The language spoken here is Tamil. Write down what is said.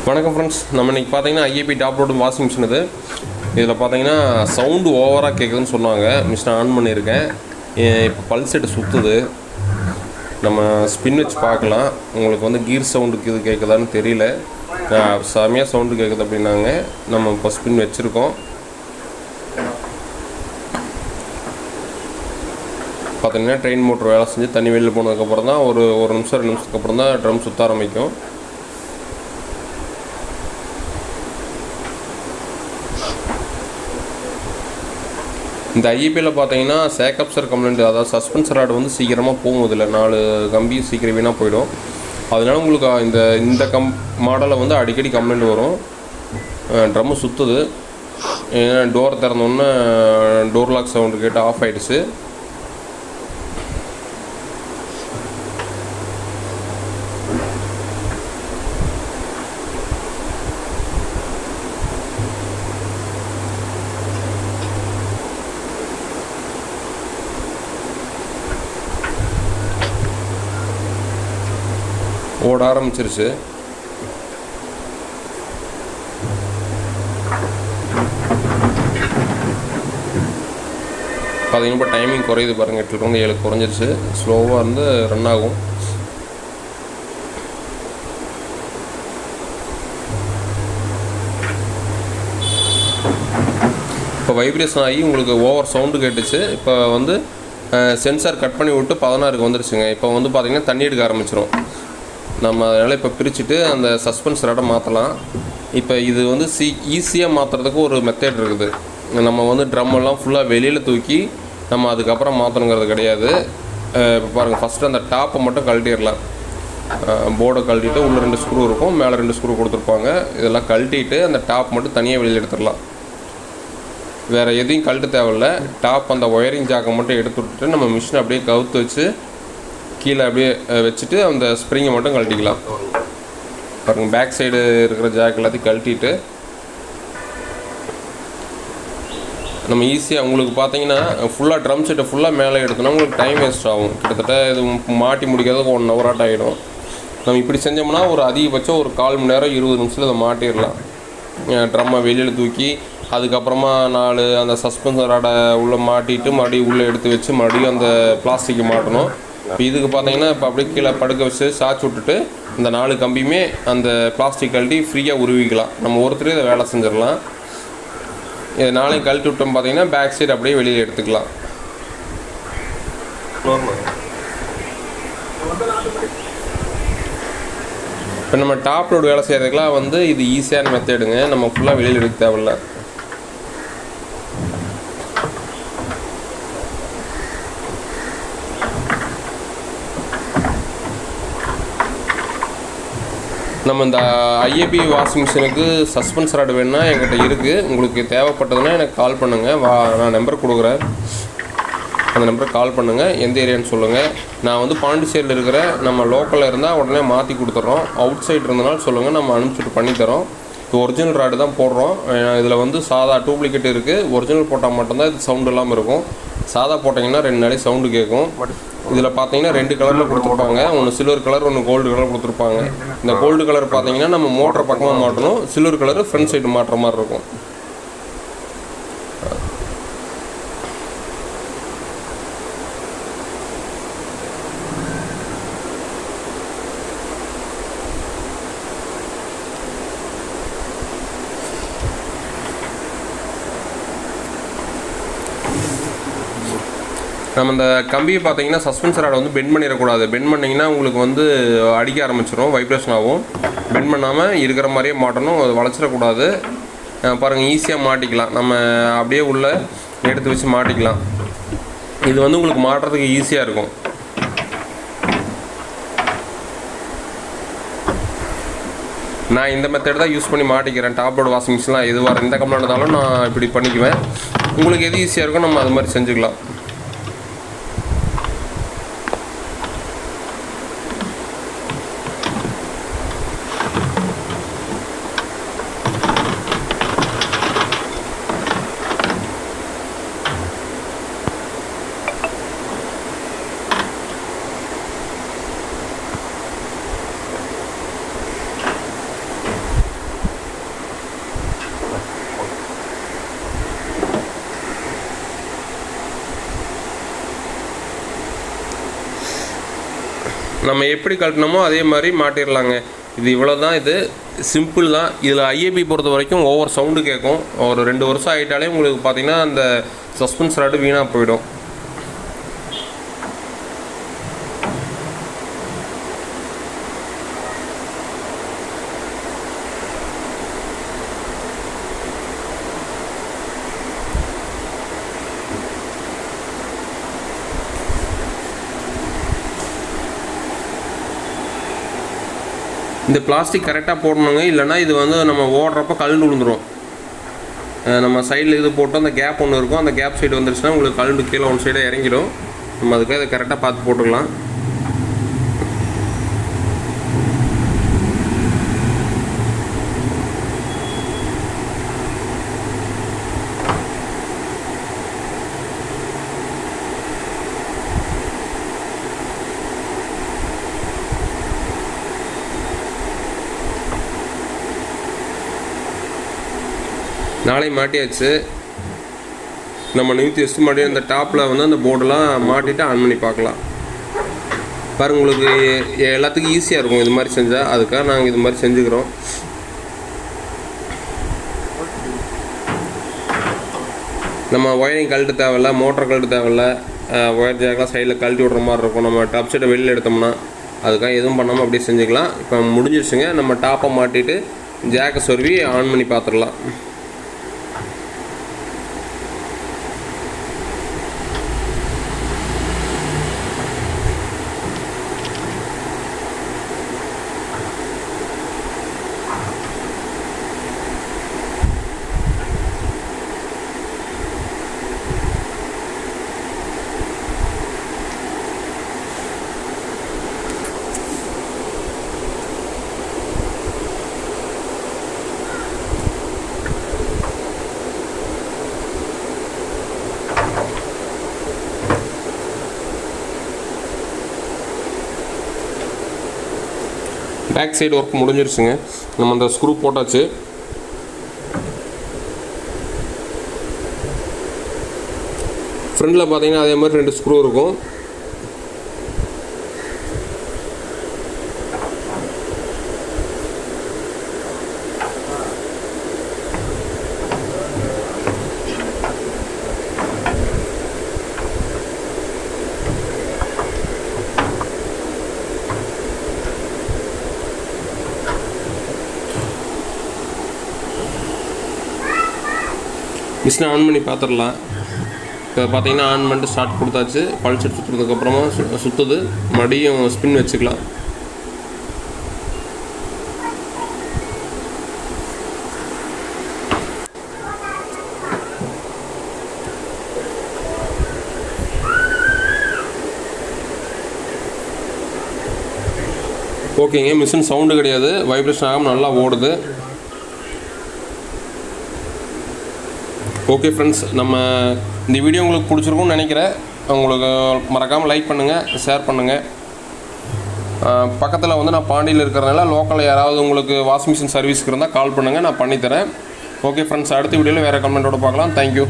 வணக்கம் ஃப்ரெண்ட்ஸ், நம்ம இன்றைக்கி பார்த்தீங்கன்னா IFB top load washing machine இது. இதில் பார்த்தீங்கன்னா சவுண்டு ஓவராக கேட்குதுன்னு சொன்னாங்க. மிஷினை ஆன் பண்ணியிருக்கேன். இப்போ பல்ஸ் செட்டு சுற்றுது. நம்ம ஸ்பின் வச்சு பார்க்கலாம். உங்களுக்கு வந்து கீர் சவுண்டுக்கு இது கேட்குதான்னு தெரியல. செமையாக சவுண்டு கேட்குது அப்படின்னாங்க. நம்ம இப்போ ஸ்பின் வச்சுருக்கோம். பார்த்தீங்கன்னா ட்ரெயின் மோட்ரு வேலை செஞ்சு தண்ணி வெளியில் போனதுக்கப்புறம் தான் ஒரு நிமிஷம் 2 நிமிஷத்துக்கு அப்புறம் தான் ட்ரம் சுற்ற ஆரம்பிக்கும். இந்த ஐஏபியில் பார்த்தீங்கன்னா சேக்கப்சர் கம்ப்ளைண்ட், அதாவது சஸ்பென்சர் ராடு வந்து சீக்கிரமாக போகுதில்ல, 4 கம்பி சீக்கிரம் வீணாக போயிடும். அதனால உங்களுக்கு இந்த மாடலில் வந்து அடிக்கடி கம்ப்ளைண்ட் வரும். ட்ரம்மு சுற்றுது. ஏன்னா டோர் திறந்தோன்னே டோர் லாக் சவுண்டு கேட்டு ஆஃப் ஆகிடுச்சு. ஓட ஆரம்பிச்சிருச்சு. பார்த்தீங்கன்னா இப்போ டைமிங் குறையுது பாருங்கள். 8 7 குறைஞ்சிருச்சு. ஸ்லோவாக இருந்து ரன் ஆகும். இப்போ வைப்ரேஷன் ஆகி உங்களுக்கு ஓவர் சவுண்டு கேட்டுச்சு. இப்போ வந்து சென்சார் கட் பண்ணி விட்டு 16க்கு வந்துருச்சுங்க. இப்போ வந்து பார்த்திங்கன்னா தண்ணி எடுக்க ஆரம்பிச்சிடும். நம்ம அதனால் இப்போ பிரிச்சுட்டு அந்த சஸ்பென்சரோட மாற்றலாம். இப்போ இது வந்து ஈஸியாக மாற்றுறதுக்கு ஒரு மெத்தட் இருக்குது. நம்ம வந்து ட்ரம்மெல்லாம் ஃபுல்லாக வெளியில் தூக்கி நம்ம அதுக்கப்புறம் மாற்றணுங்கிறது கிடையாது. இப்போ பாருங்கள், ஃபஸ்ட்டு அந்த டாப்பை மட்டும் கழட்டிடலாம். போர்டை கழட்டிட்டு உள்ளே 2 ஸ்க்ரூ இருக்கும், மேலே 2 ஸ்க்ரூ கொடுத்துருப்பாங்க. இதெல்லாம் கழட்டிட்டு அந்த டாப் மட்டும் தனியாக வெளியில் எடுத்துடலாம். வேறு எதையும் கழட்ட தேவையில்லை. டாப் அந்த ஒயரிங் ஜாக்கை மட்டும் எடுத்து விட்டுட்டு நம்ம மிஷினை அப்படியே கவுத்து வச்சு கீழே அப்படியே வச்சுட்டு அந்த ஸ்ப்ரிங்கை மட்டும் கழட்டிக்கலாம். பாருங்கள், பேக் சைடு இருக்கிற ஜாக் எல்லாத்தையும் கழட்டிட்டு நம்ம ஈஸியாக உங்களுக்கு பார்த்தீங்கன்னா ஃபுல்லாக ட்ரம் செட்டை ஃபுல்லாக மேலே எடுத்தோம்னா உங்களுக்கு டைம் வேஸ்ட் ஆகும். கிட்டத்தட்ட இது மாட்டி முடிக்கிறதுக்கு 1 hour ஆகிடும். நம்ம இப்படி செஞ்சோம்னா ஒரு அதிகபட்சம் ஒரு 1/4 மணி நேரம் 20 நிமிஷத்தில் அதை மாட்டிடலாம். ட்ரம்மை வெளியில் தூக்கி அதுக்கப்புறமா 4 அந்த சஸ்பென்சரோட உள்ளே மாட்டிட்டு மறுபடியும் உள்ளே எடுத்து வச்சு மறுபடியும் அந்த பிளாஸ்டிக்கை மாட்டணும். இப்போ இதுக்கு பார்த்தீங்கன்னா இப்போ அப்படியே கீழே படுக்க வச்சு சாய்ச்சி விட்டுட்டு இந்த 4 கம்பியுமே அந்த பிளாஸ்டிக் கழட்டி ஃப்ரீயாக உருவிக்கலாம். நம்ம ஒருத்தரே இதை வேலை செஞ்சிடலாம். இதை 4 கழட்டி விட்டோம் பார்த்தீங்கன்னா பேக் சைடு அப்படியே வெளியில் எடுத்துக்கலாம். இப்போ நம்ம டாப் லோடு வேலை செய்கிறதுக்கெலாம் வந்து இது ஈஸியான மெத்தேடுங்க. நம்ம ஃபுல்லாக வெளியில் எடுக்க தேவையில்ல. நம்ம இந்த ஐஏபி வாஷிங் மிஷினுக்கு சஸ்பென்ஸ் ராடு வேணுன்னா என்கிட்ட இருக்குது. உங்களுக்கு தேவைப்பட்டதுன்னா எனக்கு கால் பண்ணுங்கள். நான் நம்பர் கொடுக்குறேன். அந்த நம்பருக்கு கால் பண்ணுங்கள். எந்த ஏரியான்னு சொல்லுங்கள். நான் வந்து பாண்டிச்சேரியில் இருக்கிற நம்ம லோக்கலில் இருந்தால் உடனே மாற்றி கொடுத்துட்றோம். அவுட் சைடு இருந்தனால சொல்லுங்கள், நம்ம அனுப்பிச்சிட்டு பண்ணித்தரோம். இது ஒரிஜினல் ராடு தான் போடுறோம். இதில் வந்து சாதா டூப்ளிகேட் இருக்குது. ஒரிஜினல் போட்டால் மட்டும்தான் இது சவுண்டு இல்லாமல் இருக்கும். சாதா போட்டிங்கன்னா 2 நாளைக்கு சவுண்டு கேட்கும். இதில் பார்த்தீங்கன்னா 2 கலரில் கொடுத்துருப்பாங்க. ஒன்று சில்வர் கலர், ஒன்று கோல்டு கலர் கொடுத்துருப்பாங்க. இந்த கோல்டு கலர் பார்த்தீங்கன்னா நம்ம மோட்டரை பக்கமாக மாட்டணும். சில்வர் கலர் ஃப்ரண்ட் சைடு மாட்டுற மாதிரி இருக்கும். நம்ம இந்த கம்பியை பார்த்தீங்கன்னா சஸ்பென்சர் ராடை வந்து பெண்ட் பண்ணிடக்கூடாது. பெண்ட் பண்ணிங்கன்னா உங்களுக்கு வந்து அடிக்க ஆரம்பிச்சிடும், வைப்ரேஷன் ஆகும். பெண்ட் பண்ணாமல் இருக்கிற மாதிரியே மாட்டணும். அது வளைச்சிடக்கூடாது. பாருங்கள், ஈஸியாக மாட்டிக்கலாம். நம்ம அப்படியே உள்ளே எடுத்து வச்சு மாட்டிக்கலாம். இது வந்து உங்களுக்கு மாட்டுறதுக்கு ஈஸியாக இருக்கும். நான் இந்த மெத்தட் தான் யூஸ் பண்ணி மாட்டிக்கிறேன். டாப் லோடு வாஷிங் மிஷின்லாம் எது வர எந்த கம்ப்ளைண்ட் இருந்தாலும் நான் இப்படி பண்ணிக்குவேன். உங்களுக்கு எது ஈஸியாக இருக்கும் நம்ம அது மாதிரி செஞ்சுக்கலாம். நம்ம எப்படி கழட்டினோமோ அதே மாதிரி மாட்டிடலாங்க. இது இவ்வளோ தான். இது சிம்பிள் தான். இதில் ஐஏபி பொறுத்த வரைக்கும் ஓவர் சவுண்டு கேட்கும். ஒரு 2 வருஷம் ஆகிட்டாலே உங்களுக்கு பார்த்திங்கன்னா அந்த சஸ்பென்ஸ் ராடு வீணாக போயிடும். இந்த பிளாஸ்டிக் கரெக்டாக போடணுங்க, இல்லைனா இது வந்து நம்ம ஓடுறப்ப கழண்டு விழுந்துடும். நம்ம சைடில் இது போட்டு அந்த கேப் ஒன்று இருக்கும், அந்த கேப் சைடு வந்துருச்சுன்னா உங்களுக்கு கழண்டு கீழே ஒன் சைடாக இறங்கிடும். நம்ம அதுக்காக இதை கரெக்டாக பார்த்து போட்டுக்கலாம். நாளை மாட்டியாச்சு. நம்ம நிறுத்தி வச்சுட்டு மறுபடியும் அந்த டாப்பில் வந்து அந்த போர்டெலாம் மாட்டிட்டு ஆன் பண்ணி பார்க்கலாம். பாருங்கள், உங்களுக்கு எல்லாத்துக்கும் ஈஸியாக இருக்கும் இது மாதிரி செஞ்சால். அதுக்காக நாங்கள் இது மாதிரி செஞ்சுக்கிறோம். நம்ம ஒயரிங் கழட்ட தேவையில்ல, மோட்டர் கழட்ட தேவையில்ல. ஒயர் ஜாக்கெலாம் சைடில் கழட்டி விட்ற மாதிரி இருக்கும். நம்ம டாப் சைடை வெளியில் எடுத்தோம்னா அதுக்காக எதுவும் பண்ணாமல் அப்படியே செஞ்சுக்கலாம். இப்போ முடிஞ்சிருச்சுங்க. நம்ம டாப்பை மாட்டிட்டு ஜாக்கை சொருவி ஆன் பண்ணி பார்த்துடலாம். பேக் சைடு ஒர்க் முடிஞ்சிருச்சுங்க. நம்ம அந்த ஸ்க்ரூ போட்டாச்சு. ஃப்ரண்டில் பார்த்தீங்கன்னா அதே மாதிரி 2 ஸ்க்ரூ இருக்கும். மிஷினை ஆன் பண்ணி பார்த்துடலாம். இப்போ பார்த்தீங்கன்னா ஆன் பண்ணிட்டு ஸ்டார்ட் கொடுத்தாச்சு. பல்ஸ் எடுத்து சுற்றுறதுக்கப்புறமா சுற்றுது. மறுபடியும் ஸ்பின் வச்சுக்கலாம். ஓகேங்க, மிஷின் சவுண்டு கிடையாது, வைப்ரேஷன் ஆகாமல் நல்லா ஓடுது. ஓகே ஃப்ரெண்ட்ஸ், நம்ம இந்த வீடியோ உங்களுக்கு பிடிச்சிருக்கும்னு நினைக்கிறேன். உங்களுக்கு மறக்காமல் லைக் பண்ணுங்கள், ஷேர் பண்ணுங்கள். பக்கத்தில் வந்து நான் பாண்டியில் இருக்கிறதுனால லோக்கலில் யாராவது உங்களுக்கு வாஷிங் மிஷின் சர்வீஸ்க்கு இருந்தால் கால் பண்ணுங்கள், நான் பண்ணித்தரேன். ஓகே ஃப்ரெண்ட்ஸ், அடுத்த வீடியோவில் வேறு கமெண்ட்டோடு பார்க்கலாம். தேங்க்யூ.